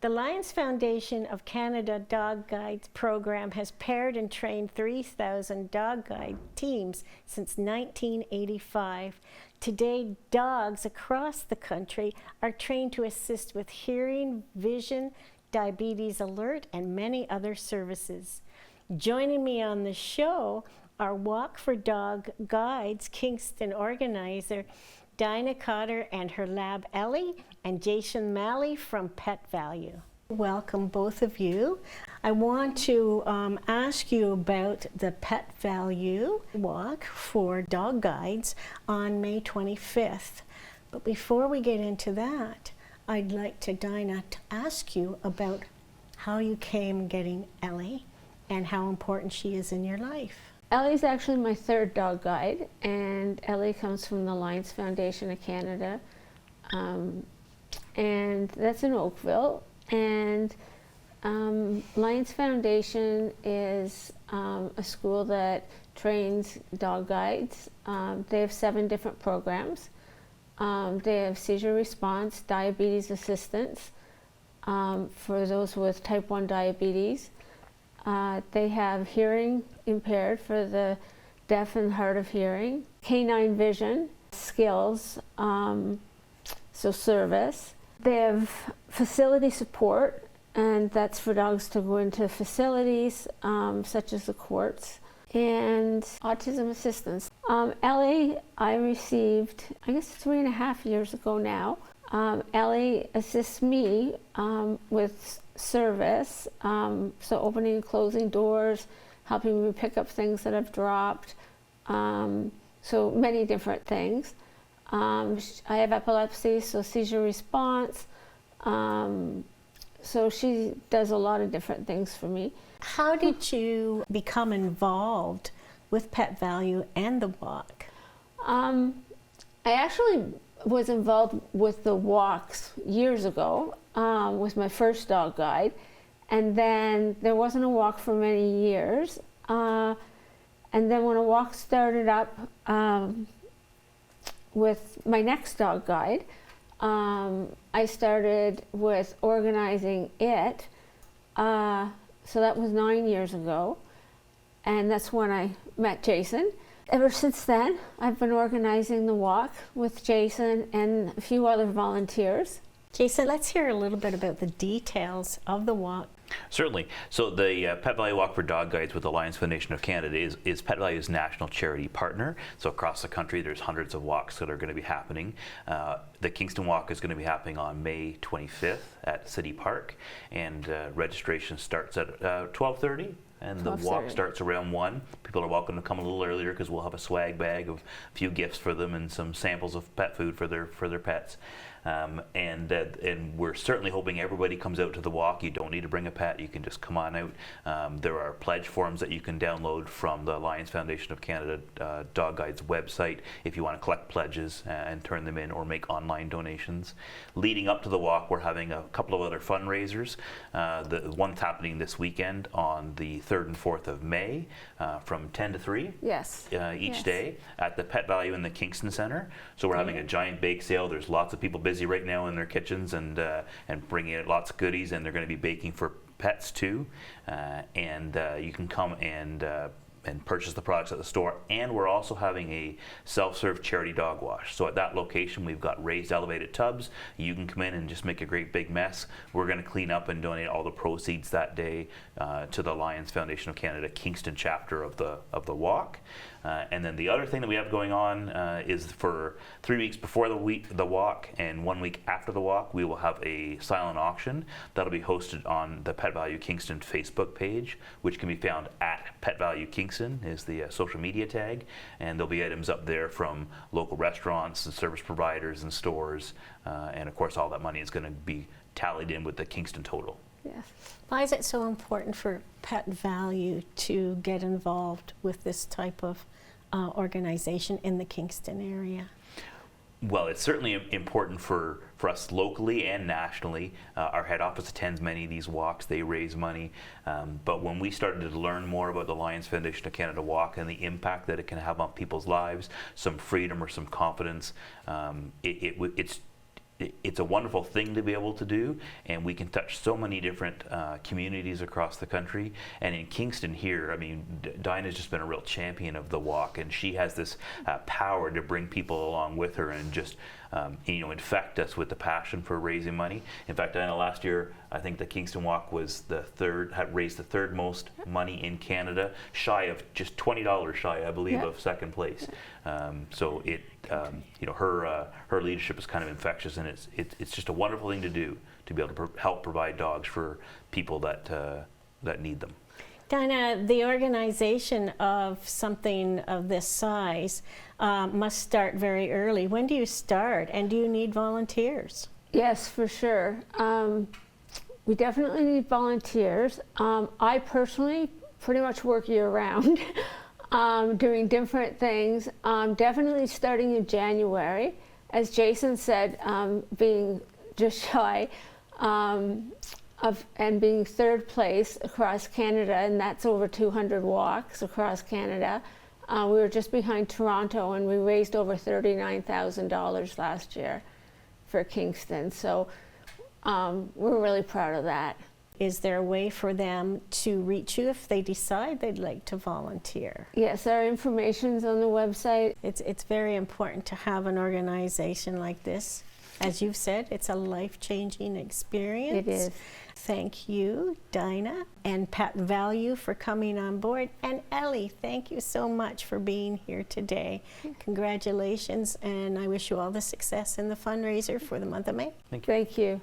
The Lions Foundation of Canada Dog Guides program has paired and trained 3,000 dog guide teams since 1985. Today, dogs across the country are trained to assist with hearing, vision, diabetes alert, and many other services. Joining me on the show are Walk for Dog Guides Kingston organizer Dinah Cotter and her lab Ellie, and Jason Malley from Pet Valu. Welcome both of you. I want to ask you about the Pet Valu Walk for Dog Guides on May 25th. But before we get into that, I'd like to, Dinah, to ask you about how you came getting Ellie and how important she is in your life. Ellie's actually my third dog guide, and Ellie comes from the Lions Foundation of Canada, and that's in Oakville. And Lions Foundation is a school that trains dog guides. They have 7 different programs. They have seizure response, diabetes assistance for those with type 1 diabetes. They have hearing impaired for the deaf and hard of hearing, canine vision, skills, so service. They have facility support, and that's for dogs to go into facilities such as the courts, and autism assistance. Ellie, I received, I guess 3.5 years ago now. Ellie assists me with service, so opening and closing doors, helping me pick up things that I've dropped, so many different things. I have epilepsy, so seizure response, so she does a lot of different things for me. How did you become involved with Pet Valu and the walk? I actually was involved with the walks years ago with my first dog guide, and then there wasn't a walk for many years, and then when a walk started up with my next dog guide, I started with organizing it, so that was 9 years ago, and that's when I met Jason. Ever since then, I've been organizing the walk with Jason and a few other volunteers. Jason, let's hear a little bit about the details of the walk. Certainly. So the Pet Valu Walk for Dog Guides with the Lions Foundation of Canada is Pet Valu's national charity partner. So across the country, there's hundreds of walks that are going to be happening. The Kingston Walk is going to be happening on May 25th at City Park, and registration starts at 12:30. And the walk starts around 1. People are welcome to come a little earlier because we'll have a swag bag of a few gifts for them and some samples of pet food for their pets. And we're certainly hoping everybody comes out to the walk. You don't need to bring a pet. You can just come on out. There are pledge forms that you can download from the Lions Foundation of Canada Dog Guides website if you want to collect pledges and turn them in or make online donations. Leading up to the walk, we're having a couple of other fundraisers. The one's happening this weekend on the 3rd and 4th of May from 10 to 3 each day at the Pet Valu in the Kingston Centre. So we're having a giant bake sale. There's lots of people busy right now in their kitchens and bringing in lots of goodies, and they're going to be baking for pets too. And you can come and purchase the products at the store. And we're also having a self-serve charity dog wash. So at that location, we've got raised elevated tubs. You can come in and just make a great big mess. We're going to clean up and donate all the proceeds that day to the Lions Foundation of Canada Kingston chapter of the walk. And then the other thing that we have going on is for 3 weeks before the walk and 1 week after the walk, we will have a silent auction that'll be hosted on the Pet Valu Kingston Facebook page, which can be found at Pet Valu Kingston is the social media tag, and there'll be items up there from local restaurants and service providers and stores, and of course all that money is going to be tallied in with the Kingston total. Yes. Why is it so important for Pet Valu to get involved with this type of organization in the Kingston area? Well, it's certainly important for us locally and nationally. Our head office attends many of these walks. They raise money. But when we started to learn more about the Lions Foundation of Canada Walk and the impact that it can have on people's lives, some freedom or some confidence, it's it's a wonderful thing to be able to do, and we can touch so many different communities across the country. And in Kingston here, I mean, Dinah's just been a real champion of the walk, and she has this power to bring people along with her and just infect us with the passion for raising money. In fact, Dinah, last year I think the Kingston Walk was had raised the third most money in Canada, shy of just $20 shy, I believe, of second place. So it, her leadership is kind of infectious, and it's just a wonderful thing to do, to be able to help provide dogs for people that need them. Dinah, the organization of something of this size must start very early. When do you start, and do you need volunteers? Yes, for sure. We definitely need volunteers. I personally pretty much work year-round, doing different things. Definitely starting in January. As Jason said, being just shy and being third place across Canada, and that's over 200 walks across Canada. We were just behind Toronto, and we raised over $39,000 last year for Kingston. So we're really proud of that. Is there a way for them to reach you if they decide they'd like to volunteer? Yes, our information's on the website. It's very important to have an organization like this. As you've said, it's a life-changing experience. It is. Thank you, Dinah, and Pet Valu for coming on board. And Ellie, thank you so much for being here today. Congratulations, and I wish you all the success in the fundraiser for the month of May. Thank you. Thank you.